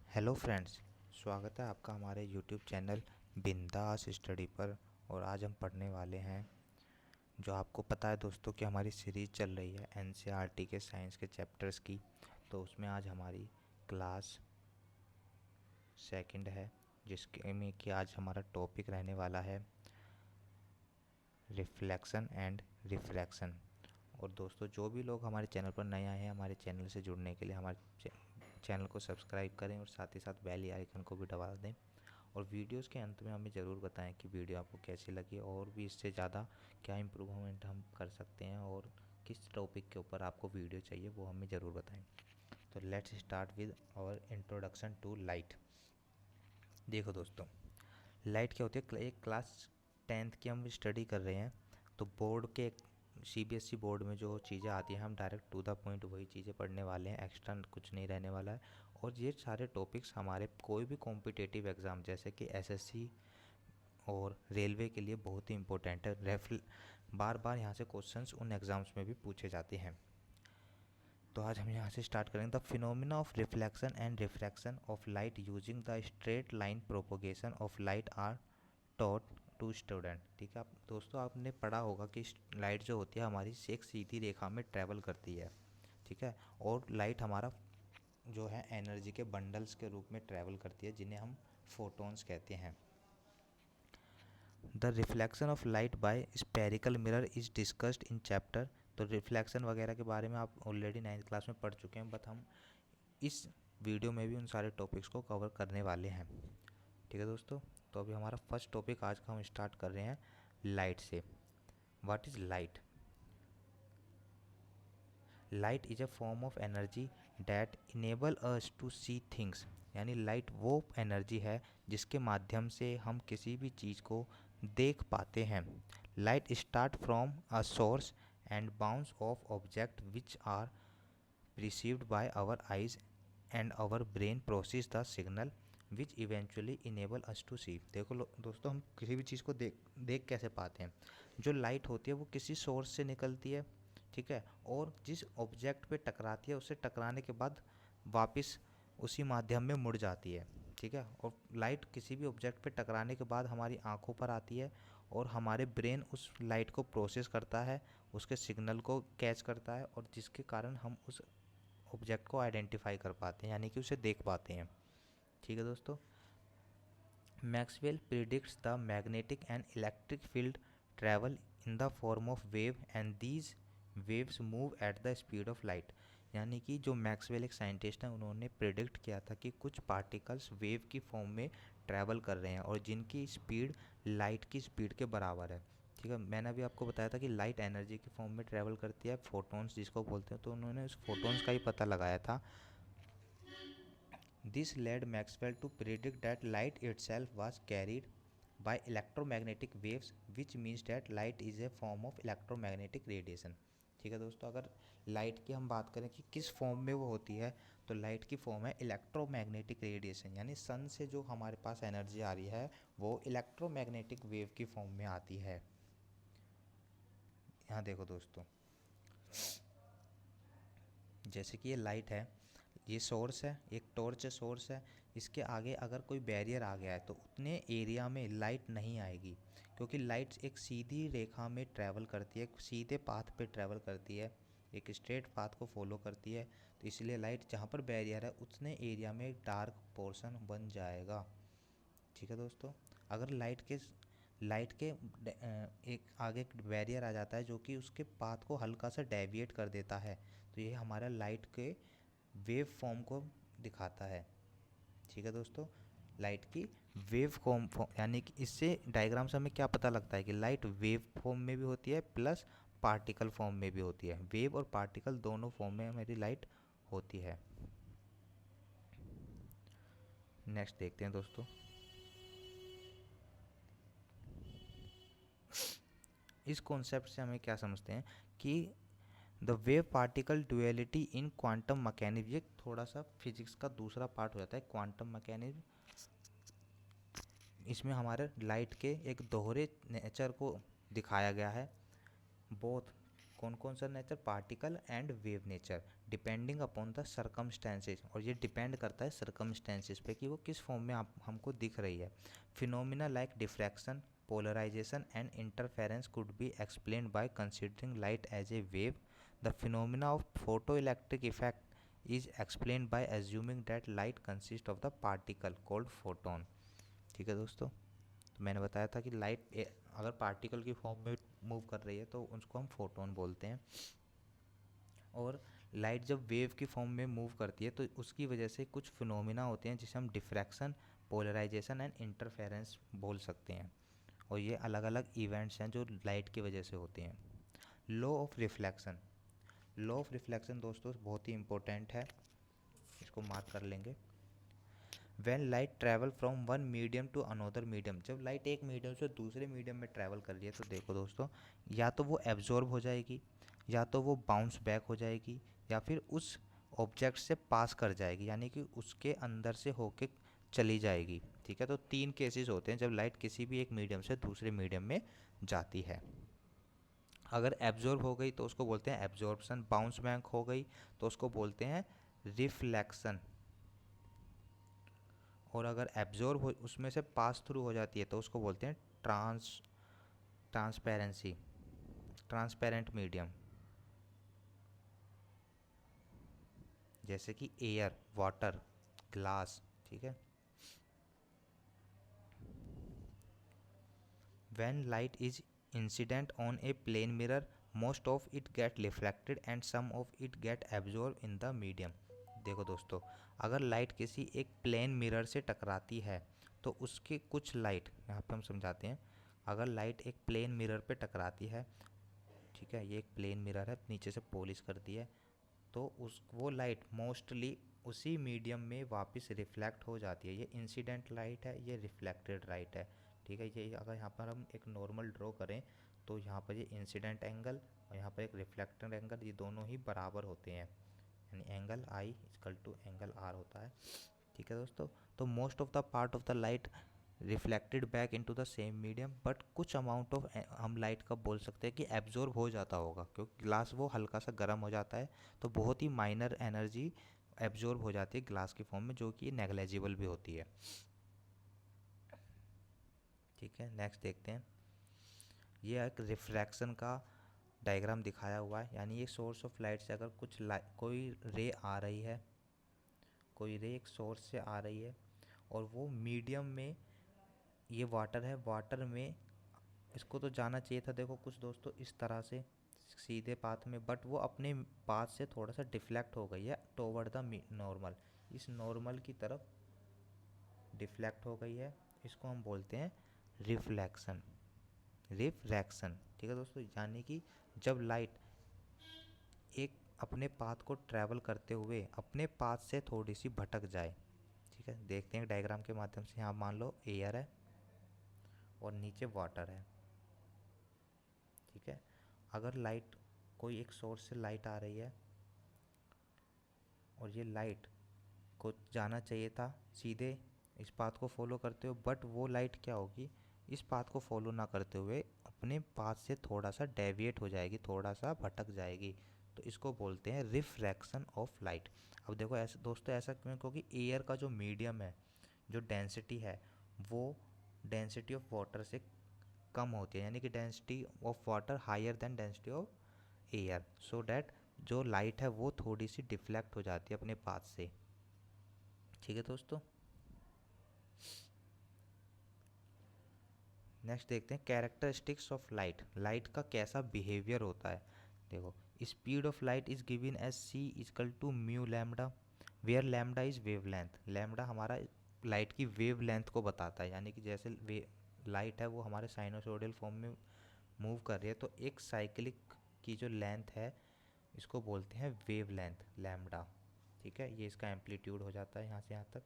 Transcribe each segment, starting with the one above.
Hello friends. स्वागत है आपका हमारे यूट्यूब चैनल बिंदास स्टडी पर। और आज हम पढ़ने वाले हैं, जो आपको पता है दोस्तों कि हमारी सीरीज़ चल रही है एनसीईआरटी के साइंस के चैप्टर्स की। तो उसमें आज हमारी क्लास सेकंड है, जिसके में कि आज हमारा टॉपिक रहने वाला है रिफ्लेक्शन एंड रिफ्रैक्शन। और दोस्तों, जो भी लोग हमारे चैनल पर नए आए हैं, हमारे चैनल से जुड़ने के लिए हमारे चैनल को सब्सक्राइब करें और साथ ही साथ बेल आइकन को भी दबा दें। और वीडियोस के अंत में हमें ज़रूर बताएं कि वीडियो आपको कैसी लगी और भी इससे ज़्यादा क्या इम्प्रूवमेंट हम कर सकते हैं और किस टॉपिक के ऊपर आपको वीडियो चाहिए वो हमें ज़रूर बताएं। तो let's start with our introduction to light. देखो दोस्तों, लाइट क्या होती है? एक क्लास 10th की हम स्टडी कर रहे हैं, तो बोर्ड के सीबीएसई बोर्ड में जो चीज़ें आती हैं हम डायरेक्ट टू द पॉइंट वही चीज़ें पढ़ने वाले हैं, एक्स्ट्रा कुछ नहीं रहने वाला है। और ये सारे टॉपिक्स हमारे कोई भी कॉम्पिटिटिव एग्ज़ाम जैसे कि एसएससी और रेलवे के लिए बहुत ही इंपॉर्टेंट है। बार बार यहाँ से क्वेश्चंस उन एग्ज़ाम्स में भी पूछे जाते हैं। तो आज हम यहाँ से स्टार्ट करेंगे। The phenomena of reflection and refraction of light using the straight line propagation of light are taught to student. ठीक है, आप दोस्तों आपने पढ़ा होगा कि लाइट जो होती है हमारी एक सीधी रेखा में ट्रैवल करती है। ठीक है, और लाइट हमारा जो है एनर्जी के बंडल्स के रूप में ट्रैवल करती है, जिन्हें हम फोटॉन्स कहते हैं। The reflection of light by spherical mirror is discussed in chapter. तो रिफ्लेक्शन वगैरह के बारे में आप ऑलरेडी 9th क्लास में पढ़ चुके हैं, बट हम इस वीडियो में भी उन सारे टॉपिक्स को कवर करने वाले हैं। ठीक है दोस्तों, तो अभी हमारा फर्स्ट टॉपिक आज का हम स्टार्ट कर रहे हैं लाइट से। What is light? Light is a form of energy that enable us to see things. यानी लाइट वो एनर्जी है जिसके माध्यम से हम किसी भी चीज़ को देख पाते हैं। Light start from a source and bounce off object which are perceived by our eyes and our brain process the signal which eventually enable us to see। देखो दोस्तों, हम किसी भी चीज़ को देख कैसे पाते हैं? जो लाइट होती है वो किसी सोर्स से निकलती है, ठीक है, और जिस ऑब्जेक्ट पे टकराती है उससे टकराने के बाद वापस उसी माध्यम में मुड़ जाती है। ठीक है, और लाइट किसी भी ऑब्जेक्ट पे टकराने के बाद हमारी आंखों पर आती है और हमारे ब्रेन उस लाइट को प्रोसेस करता है, उसके सिग्नल को कैच करता है, और जिसके कारण हम उस ऑब्जेक्ट को आइडेंटिफाई कर पाते हैं, यानी कि उसे देख पाते हैं। ठीक है दोस्तों, Maxwell predicts the magnetic and electric field travel in the form of wave and these waves move at the speed of light. यानी कि जो मैक्सवेल एक साइंटिस्ट हैं, उन्होंने प्रिडिक्ट किया था कि कुछ पार्टिकल्स वेव की फॉर्म में ट्रैवल कर रहे हैं और जिनकी स्पीड लाइट की स्पीड के बराबर है। ठीक है, मैंने अभी आपको बताया था कि लाइट एनर्जी की फॉर्म में ट्रैवल करती है, फोटॉन्स जिसको बोलते हैं, तो उन्होंने उस फोटॉन्स का ही पता लगाया था। This led Maxwell to predict that light itself was carried by electromagnetic waves which means that light is a form of electromagnetic radiation. ठीक है दोस्तों, अगर लाइट की हम बात करें कि किस फॉर्म में वो होती है, तो लाइट की फॉर्म है इलेक्ट्रोमैग्नेटिक रेडिएशन। यानी सन से जो हमारे पास एनर्जी आ रही है वो इलेक्ट्रोमैग्नेटिक वेव की फॉर्म में आती है। यहाँ देखो दोस्तों, जैसे कि ये लाइट है, ये सोर्स है, एक टॉर्च सोर्स है, इसके आगे अगर कोई बैरियर आ गया है तो उतने एरिया में लाइट नहीं आएगी, क्योंकि लाइट एक सीधी रेखा में ट्रैवल करती है, एक सीधे पाथ पे ट्रैवल करती है, एक स्ट्रेट पाथ को फॉलो करती है। तो इसलिए लाइट जहाँ पर बैरियर है उतने एरिया में एक डार्क पोर्शन बन जाएगा। ठीक है दोस्तों, अगर लाइट के एक आगे एक बैरियर आ जाता है जो कि उसके पाथ को हल्का सा डेविएट कर देता है, तो ये हमारा लाइट के वेव फॉर्म को दिखाता है। ठीक है दोस्तों, लाइट की वेव फॉर्म यानी कि इससे डायग्राम से हमें क्या पता लगता है कि लाइट वेव फॉर्म में भी होती है प्लस पार्टिकल फॉर्म में भी होती है। वेव और पार्टिकल दोनों फॉर्म में हमारी लाइट होती है। नेक्स्ट देखते हैं दोस्तों, इस कॉन्सेप्ट से हमें क्या समझते हैं कि the wave particle duality in quantum mechanism. ये थोड़ा सा फिजिक्स का दूसरा पार्ट हो जाता है, क्वांटम मैकेनिज्म। इसमें हमारे लाइट के एक दोहरे नेचर को दिखाया गया है। बोथ कौन कौन सा nature, particle and wave nature, depending upon the circumstances, और ये डिपेंड करता है सर्कमस्टेंसेज पे कि वो किस फॉर्म में आप हमको दिख रही है। Phenomena like diffraction, polarization and interference could be explained by considering light as a wave. The phenomena of photoelectric effect is explained by assuming that light consists of the particle called photon. ठीक है दोस्तों, तो मैंने बताया था कि light अगर particle की फॉर्म में मूव कर रही है तो उसको हम फोटोन बोलते हैं, और लाइट जब वेव की फॉर्म में मूव करती है तो उसकी वजह से कुछ फिनोमिना होते हैं जिसे हम डिफ्रैक्शन, पोलराइजेशन एंड इंटरफेरेंस बोल सकते हैं, और ये अलग अलग इवेंट्स हैं जो लाइट की वजह से होते हैं। Law of reflection, law of reflection दोस्तों बहुत ही इंपॉर्टेंट है, इसको मार्क कर लेंगे। When light travel from one medium to another medium, जब लाइट एक मीडियम से दूसरे मीडियम में ट्रैवल कर रही है तो देखो दोस्तों, या तो वो एब्जॉर्ब हो जाएगी, या तो वो बाउंस बैक हो जाएगी, या फिर उस ऑब्जेक्ट से पास कर जाएगी, यानी कि उसके अंदर से होके चली जाएगी। ठीक है, तो 3 केसेस होते हैं जब लाइट किसी भी एक मीडियम से दूसरे मीडियम में जाती है। अगर एब्जॉर्ब हो गई तो उसको बोलते हैं एब्जॉर्प्शन, बाउंस बैक हो गई तो उसको बोलते हैं रिफ्लेक्शन, और अगर एब्जॉर्ब हो उसमें से पास थ्रू हो जाती है तो उसको बोलते हैं ट्रांसपेरेंसी, ट्रांसपेरेंट मीडियम, जैसे कि एयर, वाटर, ग्लास। ठीक है, when light is incident on a plane mirror, most of it get reflected and some of it get absorb in the medium. देखो दोस्तों, अगर लाइट किसी एक प्लेन मिरर से टकराती है तो उसकी कुछ लाइट, यहाँ पे हम समझाते हैं, अगर लाइट एक प्लेन मिरर पे टकराती है, ठीक है, ये एक प्लेन मिरर है, नीचे से पॉलिश कर दी है, तो उस वो लाइट मोस्टली उसी मीडियम में वापस रिफ्लेक्ट हो जाती है। ये इंसिडेंट लाइट है, ये रिफ्लेक्टेड लाइट है। ठीक है, ये अगर यहाँ पर हम एक नॉर्मल ड्रॉ करें तो यहाँ पर ये इंसिडेंट एंगल और यहाँ पर एक रिफ्लेक्टेड एंगल, ये दोनों ही बराबर होते हैं, यानी angle I equal to angle R होता है। ठीक है दोस्तों, तो most of the part of the light reflected back into the same medium, but कुछ अमाउंट ऑफ हम लाइट का बोल सकते हैं कि एब्जॉर्ब हो जाता होगा, क्योंकि ग्लास वो हल्का सा गर्म हो जाता है तो बहुत ही माइनर एनर्जी एब्जॉर्ब हो जाती है ग्लास की फॉर्म में, जो कि नेग्लेजिबल भी होती है। ठीक है, नेक्स्ट देखते हैं, ये एक रिफ्रैक्शन का डायग्राम दिखाया हुआ है, यानी ये सोर्स ऑफ लाइट से अगर कोई रे आ रही है, कोई रे एक सोर्स से आ रही है और वो मीडियम में, ये वाटर है, वाटर में इसको तो जाना चाहिए था, देखो कुछ दोस्तों इस तरह से सीधे पाथ में, बट वो अपने पाथ से थोड़ा सा डिफ्लेक्ट हो गई है टोवर्ड द नॉर्मल, इस नॉर्मल की तरफ डिफ्लेक्ट हो गई है, इसको हम बोलते हैं रिफ्लेक्शन, रिफ्रैक्शन। ठीक है दोस्तों, यानी कि जब लाइट एक अपने पाथ को ट्रैवल करते हुए अपने पाथ से थोड़ी सी भटक जाए, ठीक है, देखते हैं डायग्राम के माध्यम से। यहाँ मान लो एयर है और नीचे वाटर है, ठीक है, अगर लाइट कोई एक सोर्स से लाइट आ रही है और ये लाइट को जाना चाहिए था सीधे इस पाथ को फॉलो करते हुए, बट वो लाइट क्या होगी, इस पाथ को फॉलो ना करते हुए अपने पाथ से थोड़ा सा डेविएट हो जाएगी, थोड़ा सा भटक जाएगी, तो इसको बोलते हैं रिफ्रैक्शन ऑफ लाइट। अब देखो ऐसे दोस्तों, ऐसा क्यों, क्योंकि एयर का जो मीडियम है, जो डेंसिटी है, वो डेंसिटी ऑफ वाटर से कम होती है, यानी कि density of water higher than density of air, so that जो लाइट है वो थोड़ी सी डिफ्लेक्ट हो जाती है अपने पाथ से। ठीक है दोस्तों, नेक्स्ट देखते हैं कैरेक्टरिस्टिक्स ऑफ लाइट, लाइट का कैसा बिहेवियर होता है। देखो, speed of light is given as c equal to mu lambda, where lambda is wavelength, lambda हमारा लाइट की वेव लेंथ को बताता है, यानी कि जैसे लाइट है वो हमारे साइनोसोडियल फॉर्म में मूव कर रही है तो एक साइक्लिक की जो लेंथ है इसको बोलते हैं वेव लेंथ लैम्डा। ठीक है, ये इसका एम्पलीट्यूड हो जाता है यहाँ से यहाँ तक।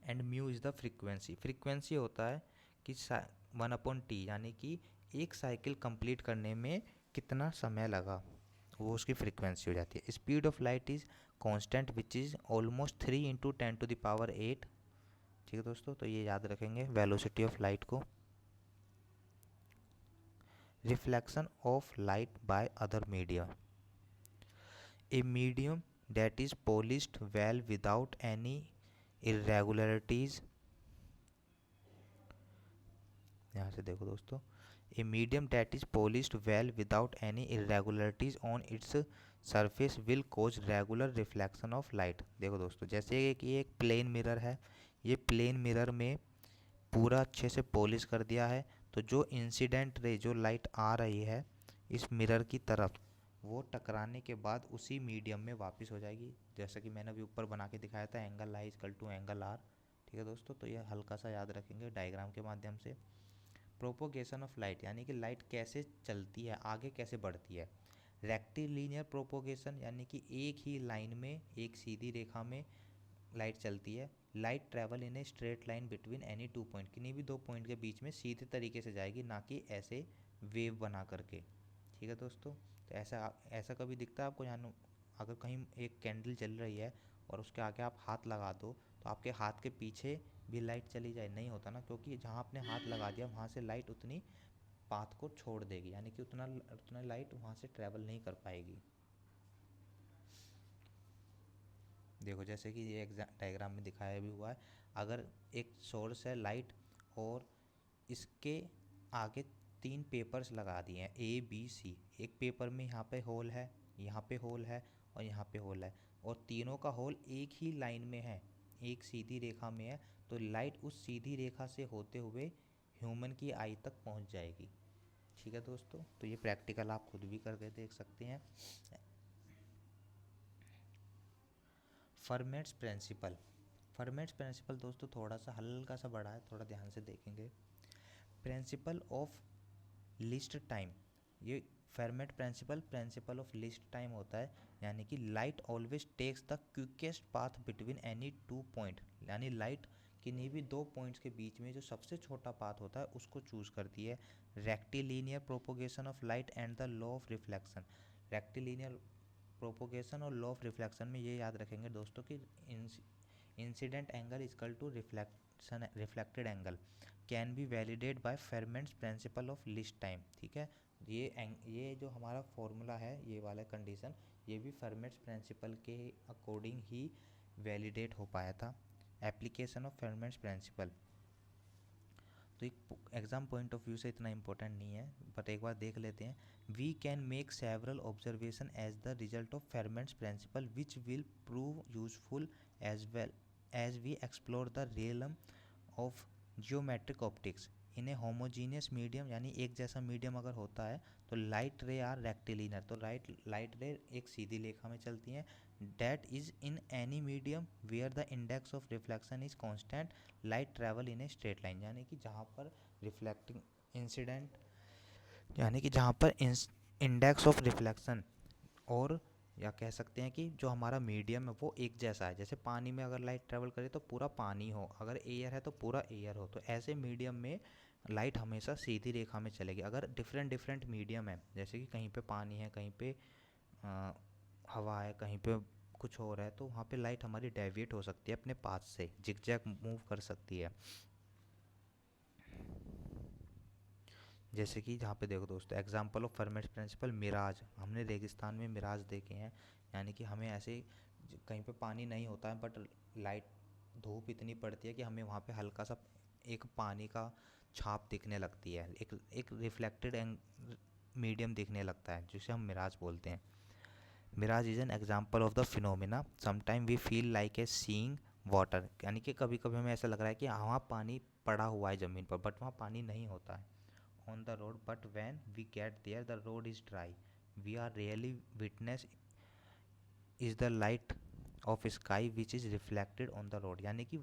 And mu is the frequency, frequency होता है कि 1/t, यानी कि एक साइकिल कंप्लीट करने में कितना समय लगा, वो उसकी फ्रीक्वेंसी हो जाती है। Speed of light is constant which is almost 3 × 10⁸ ठीक है दोस्तों, तो ये याद रखेंगे वेलोसिटी ऑफ लाइट को। reflection of light by other media. A medium that is polished well without any irregularities, यहाँ से देखो दोस्तों, a medium that is polished well without any irregularities on its surface will cause regular reflection of light. देखो दोस्तों, जैसे कि ये एक प्लेन मिरर है, ये प्लेन मिरर में पूरा अच्छे से पॉलिश कर दिया है, तो जो इंसिडेंट रे, जो लाइट आ रही है इस मिरर की तरफ, वो टकराने के बाद उसी मीडियम में वापस हो जाएगी। जैसा कि मैंने अभी ऊपर बना के दिखाया था, angle I equal to angle R. ठीक है दोस्तों, तो ये हल्का सा याद रखेंगे डायग्राम के माध्यम से। प्रोपोगेशन ऑफ लाइट, यानी कि लाइट कैसे चलती है, आगे कैसे बढ़ती है। रेक्टिलिनियर प्रोपोगेशन, यानी कि एक ही लाइन में, एक सीधी रेखा में लाइट चलती है। Light travel in a straight line between any two point, किन्हीं भी दो पॉइंट के बीच में सीधे तरीके से जाएगी, ना कि ऐसे वेव बना करके। ठीक है दोस्तों, तो ऐसा ऐसा कभी दिखता है आपको, यहाँ अगर कहीं एक कैंडल जल रही है और उसके आगे आप हाथ लगा दो, तो आपके हाथ के पीछे भी लाइट चली जाए? नहीं होता ना, क्योंकि जहाँ आपने हाथ लगा दिया वहाँ से लाइट उतनी पाथ को छोड़ देगी, यानी कि उतना लाइट वहाँ से ट्रैवल नहीं कर पाएगी। देखो, जैसे कि ये डायग्राम में दिखाया भी हुआ है, अगर एक सोर्स है लाइट और इसके आगे तीन पेपर्स लगा दिए हैं ए बी सी, एक पेपर में यहाँ पे होल है, यहाँ पे होल है और यहाँ पे होल है, और तीनों का होल एक ही लाइन में है, एक सीधी रेखा में है, तो लाइट उस सीधी रेखा से होते हुए ह्यूमन की आई तक पहुँच जाएगी। ठीक है दोस्तों, तो ये प्रैक्टिकल आप खुद भी करके देख सकते हैं। फर्मेट्स प्रिंसिपल, फर्मेट्स प्रिंसिपल दोस्तों थोड़ा सा हल्का सा बड़ा है, थोड़ा ध्यान से देखेंगे। प्रिंसिपल ऑफ लिस्ट टाइम, ये Fermat principle principle of least time होता है, यानी कि light always takes the quickest path between any two point, यानी लाइट किन्हीं भी दो पॉइंट्स के बीच में जो सबसे छोटा पाथ होता है उसको चूज करती है। Rectilinear propagation of light and the law of reflection, rectilinear propagation और लॉ ऑफ रिफ्लेक्शन में ये याद रखेंगे दोस्तों कि incident angle equal to reflected angle can be validate by Fermat's principle of least time. ठीक है, ये जो हमारा फॉर्मूला है, ये वाला कंडीशन, ये भी फेरमेंट्स प्रिंसिपल के अकॉर्डिंग ही वैलिडेट हो पाया था। एप्लीकेशन ऑफ फेरमेंट्स प्रिंसिपल, तो एक एग्जाम पॉइंट ऑफ व्यू से इतना इंपॉर्टेंट नहीं है, बट एक बार देख लेते हैं। We can make several observation as the result of Fermat's principle which will prove useful as well as we explore the realm of geometric optics in a homogeneous medium, यानी एक जैसा medium अगर होता है तो लाइट रे are rectilinear, तो light रे एक सीधी रेखा में चलती हैं। That is in any medium where the index of reflection is constant light travel in a straight line, यानी कि जहाँ पर रिफ्लेक्टिंग इंसिडेंट, यानी कि जहाँ पर इंडेक्स ऑफ रिफ्लेक्शन, और या कह सकते हैं कि जो हमारा मीडियम है वो एक जैसा है। जैसे पानी में अगर लाइट ट्रैवल करे तो पूरा पानी हो, अगर एयर है तो पूरा एयर हो, तो ऐसे मीडियम में लाइट हमेशा सीधी रेखा में चलेगी। अगर डिफरेंट डिफरेंट मीडियम है, जैसे कि कहीं पे पानी है, कहीं पे हवा है, कहीं पे कुछ और है, तो वहाँ पे लाइट हमारी डेविएट हो सकती है अपने पाथ से, जिगजैग मूव कर सकती है। जैसे कि जहाँ पे देखो दोस्तों, example of Fermat's principle, mirage, हमने रेगिस्तान में मिराज देखे हैं, यानी कि हमें ऐसे कहीं पे पानी नहीं होता है बट लाइट धूप इतनी पड़ती है कि हमें वहाँ पे हल्का सा एक पानी का छाप दिखने लगती है, एक रिफ्लेक्टेड मीडियम दिखने लगता है, जिसे हम मिराज बोलते हैं। Mirage is an example of the phenomena sometime we feel like a seeing water, यानी कि कभी कभी हमें ऐसा लग रहा है कि वहाँ पानी पड़ा हुआ है ज़मीन पर, बट वहाँ पानी नहीं होता है on the road, but when we get there the road is dry, we are really witness is the light of sky which is reflected on the road, यानी कि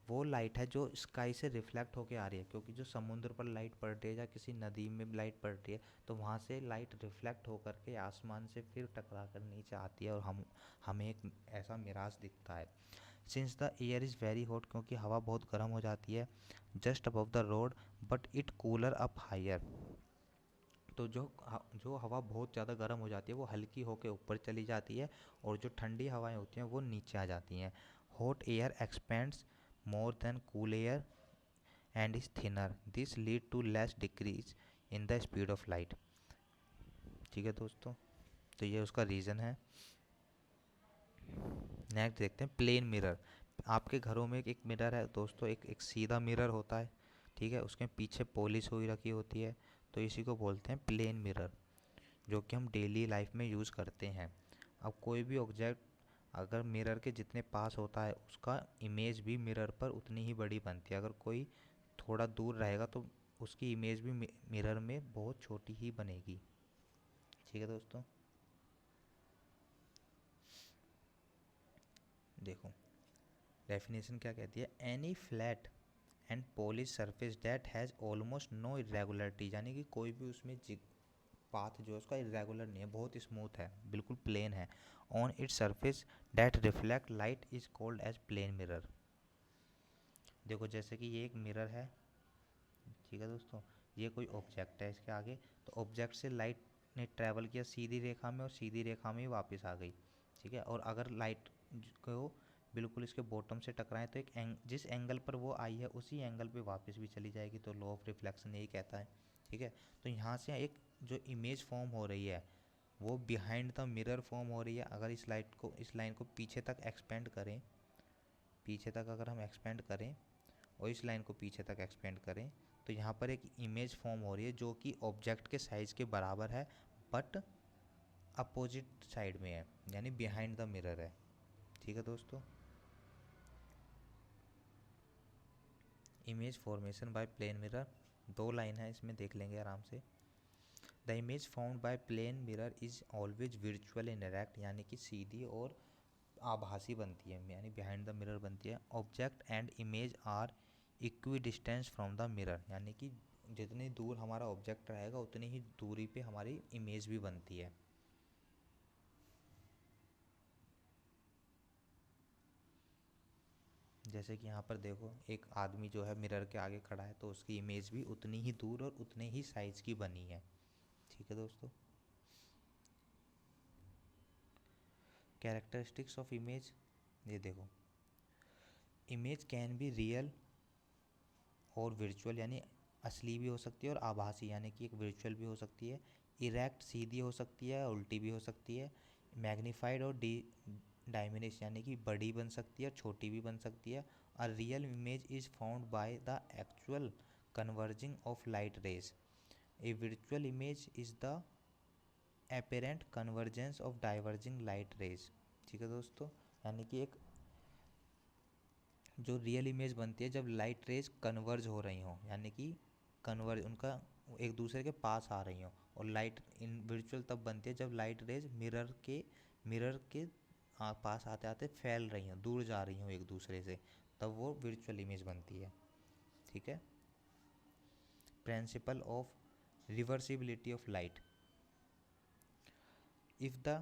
वो लाइट है जो स्काई से रिफ्लेक्ट होके आ रही है, क्योंकि जो समुद्र पर लाइट पड़ रही है या किसी नदी में लाइट पड़ रही है तो वहाँ से लाइट रिफ्लेक्ट होकर के आसमान से फिर टकरा कर नीचे आती है और हमें एक ऐसा मिराज दिखता है। Since the air is very hot, क्योंकि हवा बहुत गर्म हो जाती है, just above the road but it cooler up higher, तो जो हवा बहुत ज़्यादा गर्म हो जाती है वो हल्की होकर ऊपर चली जाती है और जो ठंडी हवाएं होती हैं वो नीचे आ जाती हैं। Hot air expands more than cool air and is thinner, this lead to less decrease in the speed of light. ठीक है दोस्तों, तो ये उसका रीज़न है। नेक्स्ट देखते हैं प्लेन मिरर। आपके घरों में एक मिरर है दोस्तों, एक सीधा मिरर होता है, ठीक है, उसके पीछे पॉलिश हुई रखी होती है, तो इसी को बोलते हैं प्लेन मिरर, जो कि हम डेली लाइफ में यूज़ करते हैं। अब कोई भी ऑब्जेक्ट अगर मिरर के जितने पास होता है उसका इमेज भी मिरर पर उतनी ही बड़ी बनती है। अगर कोई थोड़ा दूर रहेगा तो उसकी इमेज भी मिरर में बहुत छोटी ही बनेगी। ठीक है दोस्तों, देखो डेफिनेशन क्या कहती है, any flat and polish surface that has almost no irregularity, यानी कि कोई भी उसमें पाथ जो है उसका इरेगुलर नहीं है, बहुत स्मूथ है, बिल्कुल प्लेन है। On its surface that reflect light is called as plane mirror. देखो जैसे कि ये एक मिरर है, ठीक है दोस्तों, ये कोई ऑब्जेक्ट है इसके आगे, तो ऑब्जेक्ट से लाइट ने ट्रैवल किया सीधी रेखा में और सीधी रेखा में ही वापस आ गई। ठीक है, और अगर लाइट को बिल्कुल इसके बॉटम से टकराएं तो जिस एंगल पर वो आई है उसी एंगल पे वापस भी चली जाएगी, तो लॉ ऑफ रिफ्लेक्शन यही कहता है। ठीक है, तो यहाँ से एक जो इमेज फॉर्म हो रही है वो बिहाइंड द मिरर फॉर्म हो रही है। अगर इस लाइन को पीछे तक एक्सपेंड करें, पीछे तक अगर हम एक्सपेंड करें और इस लाइन को पीछे तक एक्सपेंड करें तो यहाँ पर एक इमेज फॉर्म हो रही है जो कि ऑब्जेक्ट के साइज़ के बराबर है बट अपोजिट साइड में है, यानी बिहाइंड द मिरर है। ठीक है दोस्तों, image formation by plane mirror, दो लाइन है इसमें, देख लेंगे आराम से। The image found by plane mirror is always virtual in direct, यानी कि सीधी और आभासी बनती है, यानी बिहाइंड द मिरर बनती है। Object and image are equidistance from the mirror, यानी कि जितनी दूर हमारा ऑब्जेक्ट रहेगा उतनी ही दूरी पे हमारी इमेज भी बनती है। जैसे कि यहाँ पर देखो एक आदमी जो है मिरर के आगे खड़ा है तो उसकी इमेज भी उतनी ही दूर और उतने ही साइज की बनी है। ठीक है दोस्तों, कैरेक्टरिस्टिक्स ऑफ इमेज, ये देखो इमेज कैन बी रियल और वर्चुअल, यानी असली भी हो सकती है और आभासी, यानी कि एक वर्चुअल भी हो सकती है। इरेक्ट सीधी हो सकती है, उल्टी भी हो सकती है। मैग्नीफाइड और डायमिनिश, यानी कि बड़ी बन सकती है और छोटी भी बन सकती है। A real image is found by the actual converging of light rays. A virtual image is the apparent convergence of diverging light rays। ठीक है दोस्तों, यानी कि एक जो रियल इमेज बनती है जब लाइट रेज कन्वर्ज हो रही हों, यानी कि कन्वर्ज उनका एक दूसरे के पास आ रही हों, और लाइट इन वर्चुअल तब बनती है जब लाइट रेज मिरर के पास आते आते फैल रही हों, दूर जा रही हों एक दूसरे से, तब वो वर्चुअल इमेज बनती है। ठीक है, principle of reversibility of light, if the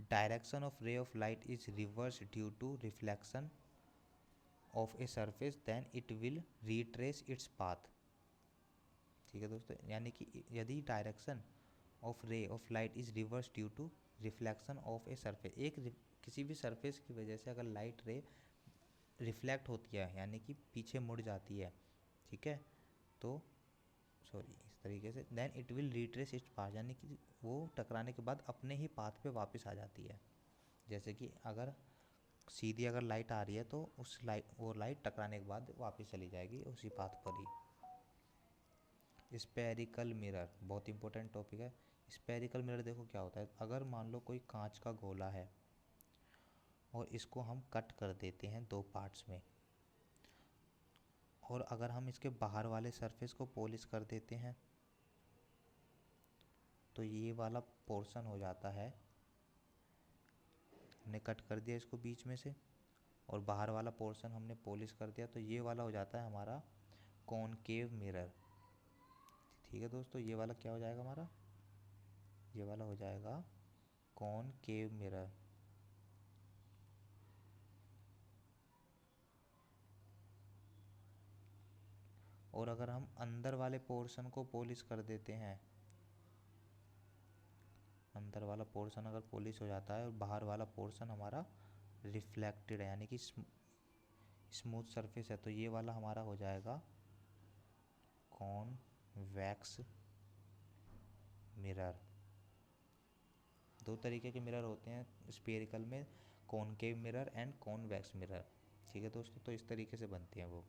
direction of ray of light is reversed due to reflection of a surface then it will retrace its path। ठीक है दोस्तों, यानी कि यदि direction of ray of light is reverse due to reflection of a surface, किसी भी surface की वजह से अगर लाइट रे रिफ्लेक्ट होती है यानी कि पीछे मुड़ जाती है, ठीक है, तो सॉरी इस तरीके से then it will retrace its path, यानी कि वो टकराने के बाद अपने ही पाथ पे वापस आ जाती है। जैसे कि अगर सीधी अगर लाइट आ रही है तो वो लाइट टकराने के बाद वापस चली जाएगी उसी पाथ पर ही। स्पेरिकल मिरर बहुत इंपॉर्टेंट टॉपिक है। स्पेरिकल मिरर देखो क्या होता है, अगर मान लो कोई कांच का गोला है और इसको हम कट कर देते हैं दो पार्ट्स में, और अगर हम इसके बाहर वाले सरफेस को पॉलिश कर देते हैं तो ये वाला पोर्शन हो जाता है, हमने कट कर दिया इसको बीच में से और बाहर वाला पोर्शन हमने पॉलिश कर दिया, तो ये वाला हो जाता है हमारा कॉनकेव मिरर। ठीक है दोस्तों, ये वाला क्या हो जाएगा हमारा, ये वाला हो जाएगा कॉनकेव मिरर। और अगर हम अंदर वाले पोर्शन को पॉलिश कर देते हैं, अंदर वाला पोर्शन अगर पॉलिश हो जाता है और बाहर वाला पोर्शन हमारा रिफ्लेक्टेड है यानी कि स्मूथ सरफेस है, तो ये वाला हमारा हो जाएगा कॉनवैक्स मिरर। दो तरीके के मिरर होते हैं स्फेरिकल में, concave mirror and convex mirror. ठीक है दोस्तों, तो इस तरीके से बनते हैं वो,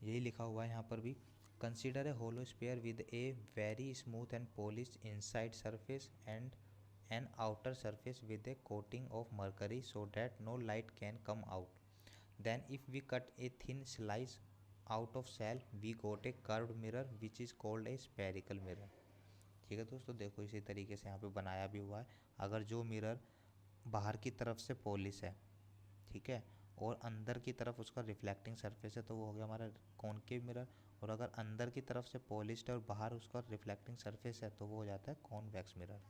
यही लिखा हुआ है यहाँ पर भी। Consider a hollow sphere with a very smooth and polish inside surface and an outer surface with a coating of mercury so that no light can come out. Then if we cut a thin slice out of shell we got a curved mirror which is called a spherical mirror. ठीक है दोस्तों, देखो इसी तरीके से यहाँ पे बनाया भी हुआ है। अगर जो मिरर बाहर की तरफ से पॉलिश है, ठीक है, और अंदर की तरफ उसका रिफ्लेक्टिंग सरफेस है, तो वो हो गया हमारा कॉनकेव मिरर। और अगर अंदर की तरफ से पॉलिश्ड है और बाहर उसका रिफ्लेक्टिंग सरफेस है, तो वो हो जाता है convex mirror.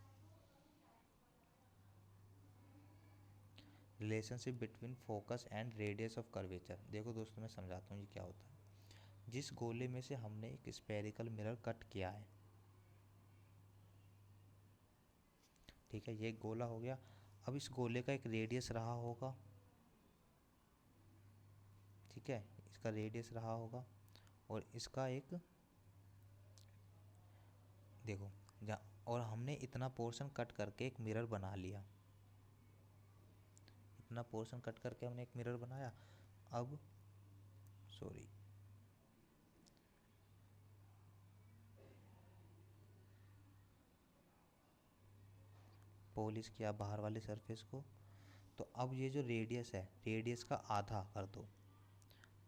Relationship between focus and radius of curvature. देखो दोस्तों, मैं समझाता हूँ ये क्या होता है। जिस गोले में से हमने एक स्फेरिकल मिरर कट किया है, ठीक है, ये एक गोला हो गया। अब इस गोले का एक रेडियस रहा होगा, ठीक है, इसका रेडियस रहा होगा, और इसका एक, देखो जहाँ, और हमने इतना पोर्शन कट करके एक मिरर बना लिया, इतना पोर्शन कट करके हमने एक मिरर बनाया। अब सॉरी, पॉलिश किया बाहर वाले सरफेस को, तो अब ये जो रेडियस है, रेडियस का आधा कर दो,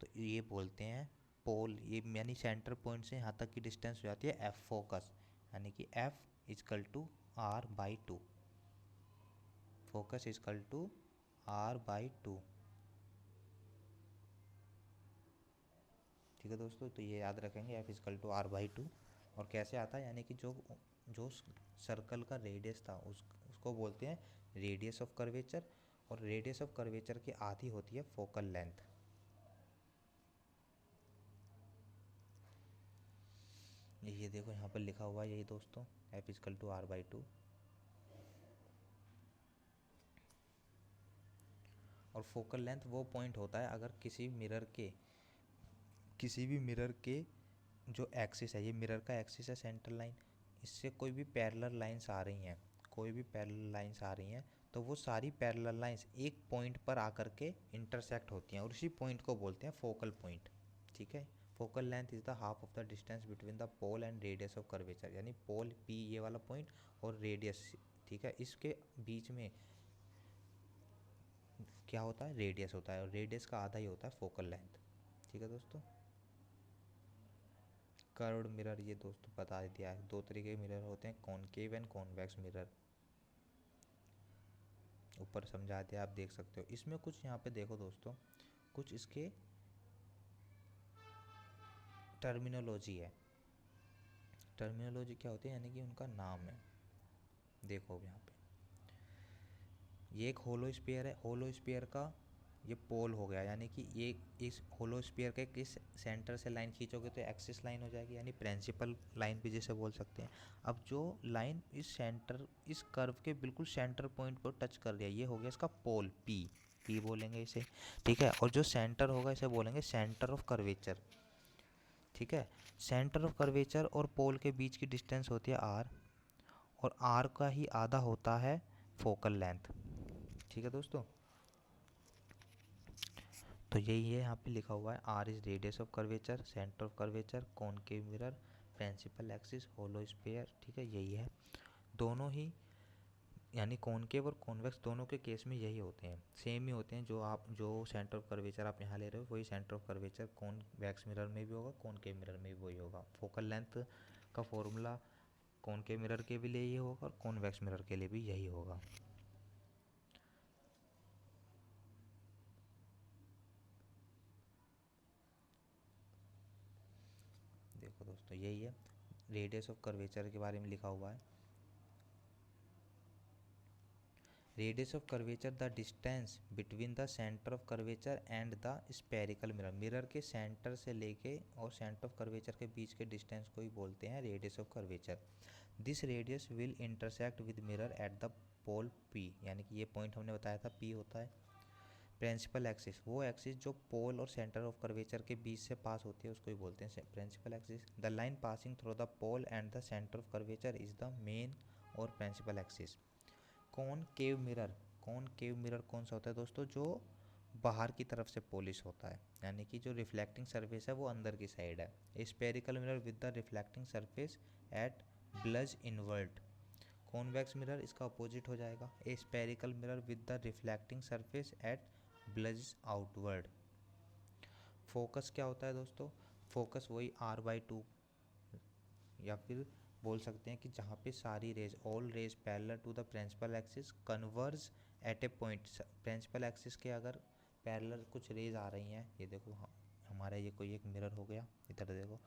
तो ये बोलते हैं पोल। ये यानी सेंटर पॉइंट से यहाँ तक की डिस्टेंस हो जाती है एफ फोकस, यानी कि F equal to R by two, focus equal to R by two. ठीक है दोस्तों, तो ये याद रखेंगे, F equal to R by two. और कैसे आता है, यानी कि जो जो सर्कल का रेडियस था उसको बोलते हैं रेडियस ऑफ कर्वेचर, और रेडियस ऑफ कर्वेचर की आधी होती है फोकल लेंथ। ये देखो यहाँ पर लिखा हुआ है यही दोस्तों, F equal to R by two. और फोकल लेंथ वो पॉइंट होता है अगर किसी भी मिरर के जो एक्सिस है, ये मिरर का एक्सिस है सेंटर लाइन, इससे कोई भी पैरेलल लाइंस आ रही हैं, कोई भी पैरेलल लाइंस आ रही हैं, तो वो सारी पैरेलल लाइंस एक पॉइंट पर आकर के इंटरसेक्ट होती हैं, और उसी पॉइंट को बोलते हैं फोकल पॉइंट। ठीक है, focal length is the half of the distance between the pole and radius of curvature, यानी पोल पी ये वाला पॉइंट और रेडियस, ठीक है, इसके बीच में क्या होता है, रेडियस होता है, और रेडियस का आधा ही होता है फोकल लेंथ। ठीक है दोस्तों, कर्व्ड मिरर ये दोस्तों बता दिया है। दो तरीके के मिरर होते हैं, कॉनकेव एंड कॉन्वेक्स मिरर, ऊपर समझा दिया, आप देख सकते हो। इसमें कुछ यहाँ पे देखो दोस्तों, कुछ इसके टर्मिनोलॉजी है। टर्मिनोलॉजी क्या होती है, यानी कि उनका नाम है। देखो यहाँ पे ये एक होलो स्फीयर है, होलो स्फीयर का ये पोल हो गया, यानी कि ये इस होलो स्फीयर के किस सेंटर से लाइन खींचोगे तो एक्सिस लाइन हो जाएगी, यानी प्रिंसिपल लाइन भी जिसे बोल सकते हैं। अब जो लाइन इस सेंटर, इस कर्व के बिल्कुल सेंटर पॉइंट पर टच कर रही है, ये हो गया इसका पोल, पी बोलेंगे इसे। ठीक है, और जो सेंटर होगा इसे बोलेंगे सेंटर ऑफ कर्वेचर। ठीक है, सेंटर ऑफ कर्वेचर और पोल के बीच की डिस्टेंस होती है आर, और आर का ही आधा होता है फोकल लेंथ। ठीक है दोस्तों, तो यही है यहाँ पे लिखा हुआ है, R is radius of curvature, centre of curvature, concave mirror, principal axis, hollow sphere. ठीक है, यही है दोनों ही, यानी कॉनकेव और कॉन्वेक्स दोनों के केस में यही होते हैं, सेम ही होते हैं। जो सेंटर ऑफ कर्वेचर आप यहाँ ले रहे हो वही centre of curvature convex mirror में भी होगा, कॉनकेव मिरर में भी वही होगा। फोकल लेंथ का फॉर्मूला कॉनकेव मिरर के भी लिए ये होगा और कॉन्वेक्स मिरर के लिए भी यही होगा। देखो दोस्तों, यही है रेडियस ऑफ कर्वेचर के बारे में लिखा हुआ है। Radius of curvature the distance between the centre of curvature and the spherical mirror, mirror के सेंटर से लेके और सेंटर ऑफ कर्वेचर के बीच के डिस्टेंस को ही बोलते हैं radius of curvature. This radius will intersect with mirror at the pole P, यानी कि ये पॉइंट हमने बताया था पी होता है, प्रिंसिपल एक्सिस वो एक्सिस जो पोल और सेंटर ऑफ कर्वेचर के बीच से पास होती है उसको ही बोलते हैं principal axis. The line passing through the pole and the centre of curvature is the main or principal axis. Concave mirror, concave mirror कौन सा होता है दोस्तों, जो बाहर की तरफ से पॉलिश होता है, यानी कि जो रिफ्लेक्टिंग सरफेस है वो अंदर की साइड है। Spherical mirror with the reflecting surface at bulge inward. Convex mirror इसका अपोजिट हो जाएगा, a spherical mirror with the reflecting surface at bulge outward. Focus क्या होता है दोस्तों, फोकस वही r/2, या फिर बोल सकते हैं कि जहाँ पे सारी rays, all rays parallel to the principal axis converge at a point. Principal axis के अगर पैरेलल कुछ रेज आ रही हैं, ये देखो हमारा ये कोई एक मिरर हो गया, इधर देखो,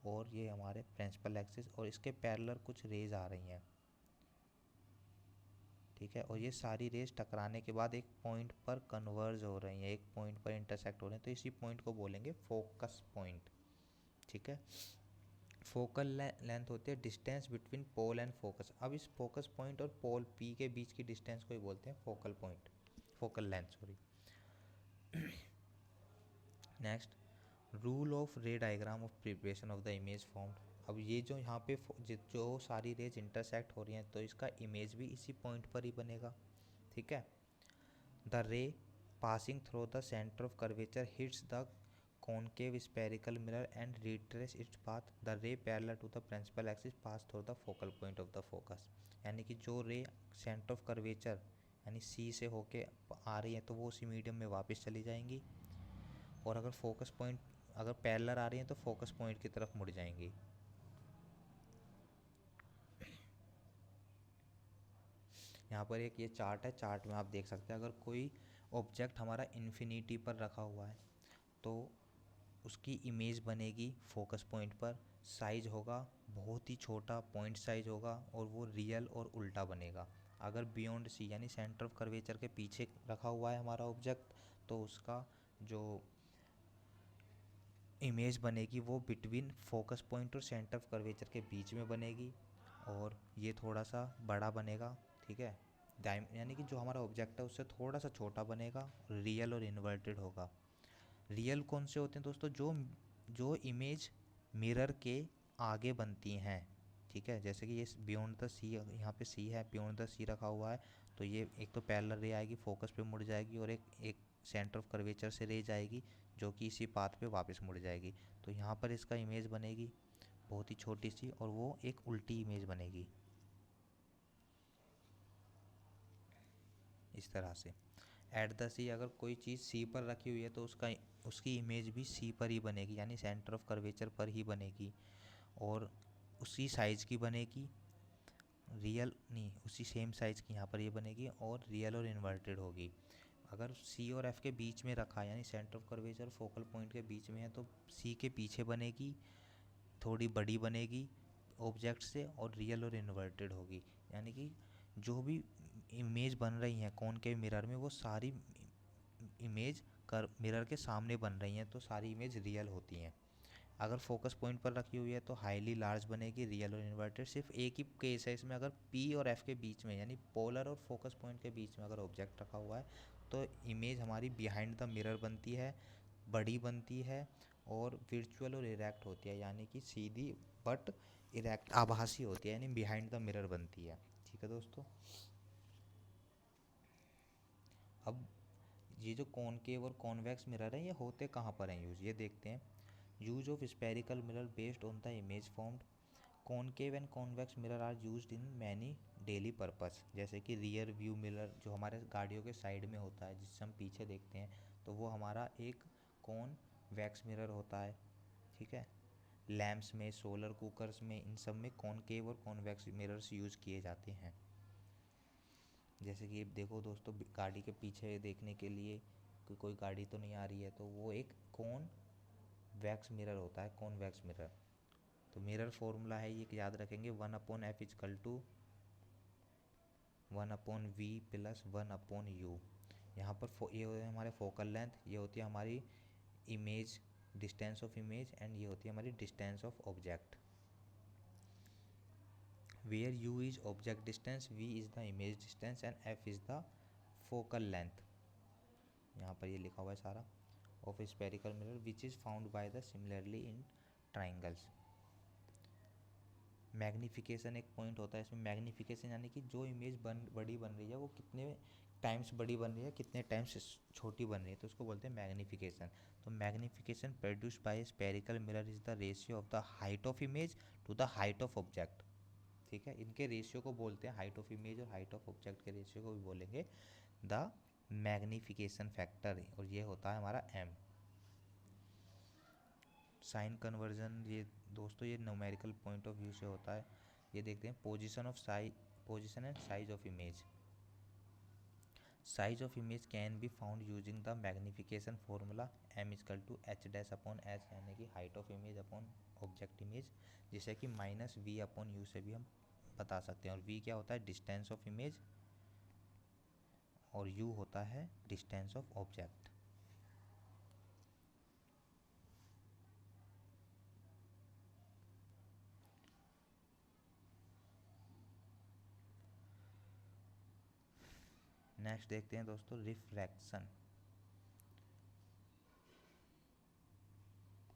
और ये हमारे प्रिंसिपल एक्सिस और इसके पैरेलल कुछ रेज आ रही हैं, ठीक है, और ये सारी रेज टकराने के बाद एक पॉइंट पर कन्वर्ज हो रही हैं, एक पॉइंट पर इंटरसेक्ट हो रहे हैं, तो इसी पॉइंट को बोलेंगे फोकस पॉइंट, ठीक है। फोकल लेंथ होती है distance between pole and focus. अब इस फोकस पॉइंट और पोल पी के बीच की डिस्टेंस को ही बोलते हैं focal point, focal length sorry. Next, rule of रे diagram of preparation of the image formed. अब ये जो यहाँ पे जो सारी रेज इंटरसेक्ट हो रही हैं तो इसका इमेज भी इसी पॉइंट पर ही बनेगा, ठीक है। द रे passing through the centre of curvature hits the concave spherical mirror and retrace its path. The ray parallel to the principal axis pass through the focal point of the focus। यानी कि जो रे centre of curvature यानी सी से होके आ रही है तो वो उसी मीडियम में वापस चली जाएंगी, और अगर फोकस पॉइंट अगर पैरेलल आ रही हैं तो फोकस पॉइंट की तरफ मुड़ जाएंगी। यहाँ पर एक ये चार्ट है, चार्ट में आप देख सकते हैं अगर कोई ऑब्जेक्ट हमारा इन्फिनिटी पर रखा हुआ है तो उसकी इमेज बनेगी फोकस पॉइंट पर, साइज होगा बहुत ही छोटा, पॉइंट साइज होगा, और वो रियल और उल्टा बनेगा। अगर बियॉन्ड सी यानी सेंटर ऑफ कर्वेचर के पीछे रखा हुआ है हमारा ऑब्जेक्ट तो उसका जो इमेज बनेगी वो बिटवीन फोकस पॉइंट और सेंटर ऑफ कर्वेचर के बीच में बनेगी, और ये थोड़ा सा बड़ा बनेगा, ठीक है, यानी कि जो हमारा ऑब्जेक्ट है उससे थोड़ा सा छोटा बनेगा, रियल और इन्वर्टेड होगा। रियल कौन से होते हैं दोस्तों, जो इमेज मिरर के आगे बनती हैं, ठीक है, जैसे कि ये बियॉन्ड द सी, यहाँ पे सी है, बियॉन्ड द सी रखा हुआ है, तो ये एक तो पैरेलल रे आएगी फोकस पे मुड़ जाएगी, और एक सेंटर ऑफ कर्वेचर से रे जाएगी जो कि इसी पाथ पे वापस मुड़ जाएगी, तो यहाँ पर इसका इमेज बनेगी बहुत ही छोटी सी, और वो एक उल्टी इमेज बनेगी इस तरह से। एट द सी, अगर कोई चीज़ सी पर रखी हुई है तो उसकी इमेज भी सी पर ही बनेगी, यानी सेंटर ऑफ कर्वेचर पर ही बनेगी, और उसी साइज़ की बनेगी, रियल नहीं, उसी सेम साइज़ की यहाँ पर ये बनेगी, और रियल और इन्वर्टेड होगी। अगर सी और एफ के बीच में रखा है यानी centre of curvature focal point के बीच में है तो सी के पीछे बनेगी, थोड़ी बड़ी बनेगी ऑब्जेक्ट से, और रियल और इन्वर्टेड होगी, यानी कि जो भी इमेज बन रही हैं कॉनकेव मिरर में वो सारी इमेज मिरर के सामने बन रही हैं तो सारी इमेज रियल होती हैं। अगर फोकस पॉइंट पर रखी हुई है तो हाईली लार्ज बनेगी, रियल और इन्वर्टेड। सिर्फ एक ही केस है इसमें, अगर पी और एफ के बीच में यानी पोलर और फोकस पॉइंट के बीच में अगर ऑब्जेक्ट रखा हुआ है तो इमेज हमारी बिहाइंड द मिरर बनती है, बड़ी बनती है, और वर्चुअल और इरेक्ट होती है, यानी कि सीधी बट इरेक्ट आभासी होती है, यानी बिहाइंड द मिरर बनती है, ठीक है दोस्तों। अब ये जो कॉनकेव और कॉन्वेक्स मिरर है ये होते कहाँ पर हैं यूज़, ये देखते हैं। Use of spherical mirror based on the image formed. Concave and convex mirror are used in many daily purpose, जैसे कि रियर व्यू मिरर जो हमारे गाड़ियों के साइड में होता है जिससे हम पीछे देखते हैं तो वो हमारा एक कॉनवेक्स मिरर होता है, ठीक है। लैम्प्स में, सोलर कुकर्स में, इन सब में कॉनकेव और कॉन्वेक्स मिरर्स यूज़ किए जाते हैं। जैसे कि देखो दोस्तों, गाड़ी के पीछे देखने के लिए कि कोई गाड़ी तो नहीं आ रही है तो वो एक कॉन वैक्स मिरर होता है, कॉन्वेक्स मिरर। तो मिरर फॉर्मूला है ये याद रखेंगे, 1/f is equal to 1/v plus 1/u। यहाँ पर ये होते हैं हमारे फोकल लेंथ, ये होती है हमारी image, distance of image, and ये होती है हमारी distance of object. Where u is object distance, v is the image distance, and f is the focal length. यहाँ पर ये लिखा हुआ है सारा, of spherical mirror which is found by the similarly in triangles. Magnification एक point होता है इसमें। मैग्नीफिकेशन यानी कि जो इमेज बड़ी बन रही है वो कितने टाइम्स बड़ी बन रही है, कितने टाइम्स छोटी बन रही है, तो उसको बोलते हैं मैग्नीफिकेशन। तो magnification produced by spherical mirror is the ratio of the height of image to the height of object. ठीक है, इनके रेशियो को बोलते हैं, हाइट ऑफ इमेज और हाइट ऑफ ऑब्जेक्ट के रेशियो को भी बोलेंगे द मैग्नीफिकेशन फैक्टर, और ये होता है हमारा m। साइन कन्वर्जन, ये दोस्तों ये न्यूमेरिकल पॉइंट ऑफ व्यू से होता है। ये देखते हैं position and size of image. Size of image can be found using the magnification formula m equal to h dash upon h, यानी कि height of image upon object image, जिसे कि माइनस v अपॉन u से भी हम बता सकते हैं। और v क्या होता है, डिस्टेंस ऑफ इमेज, और u होता है डिस्टेंस ऑफ ऑब्जेक्ट। नेक्स्ट देखते हैं दोस्तों रिफ्रैक्शन।